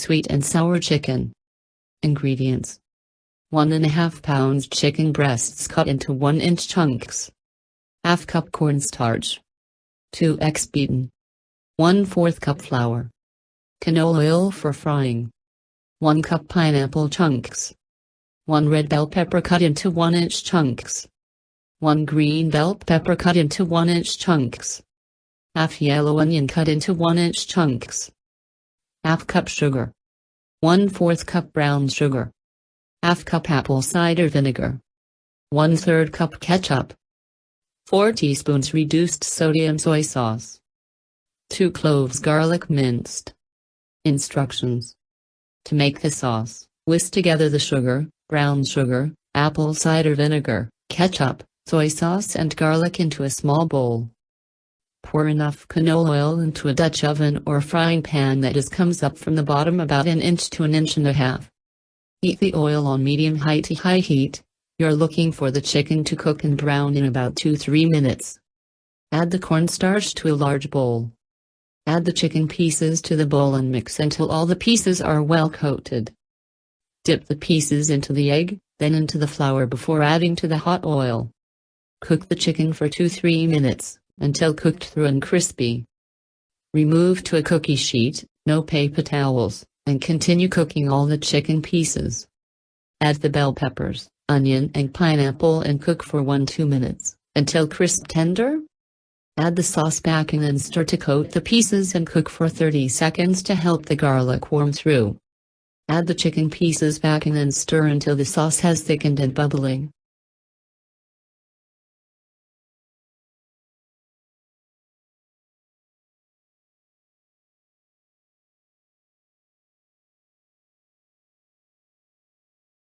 sweet and sour chicken. Ingredients: 1½ pounds chicken breasts cut into 1-inch chunks. ½ cup cornstarch. 2 eggs beaten. 1/4 cup flour. Canola oil for frying. 1 cup pineapple chunks. 1 red bell pepper cut into 1-inch chunks. 1 green bell pepper cut into 1-inch chunks. Half yellow onion cut into 1-inch chunks. ½ cup sugar. 1/4 cup brown sugar. ½ cup apple cider vinegar. 1/3 cup ketchup. 4 teaspoons reduced sodium soy sauce. 2 cloves garlic minced. Instructions: to make the sauce, whisk together the sugar, brown sugar, apple cider vinegar, ketchup, soy sauce and garlic into a small bowl. Pour enough canola oil into a Dutch oven or frying pan that comes up from the bottom about 1 inch to 1.5 inches. Heat the oil on medium-high to high heat. You're looking for the chicken to cook and brown in about 2–3 minutes. Add the cornstarch to a large bowl. Add the chicken pieces to the bowl and mix until all the pieces are well coated. Dip the pieces into the egg, then into the flour before adding to the hot oil. Cook the chicken for 2–3 minutes, until cooked through and crispy. Remove to a cookie sheet, no paper towels, and continue cooking all the chicken pieces. Add the bell peppers, onion and pineapple and cook for 1–2 minutes, until crisp tender. Add the sauce back and then stir to coat the pieces and cook for 30 seconds to help the garlic warm through. Add the chicken pieces back and then stir until the sauce has thickened and bubbling.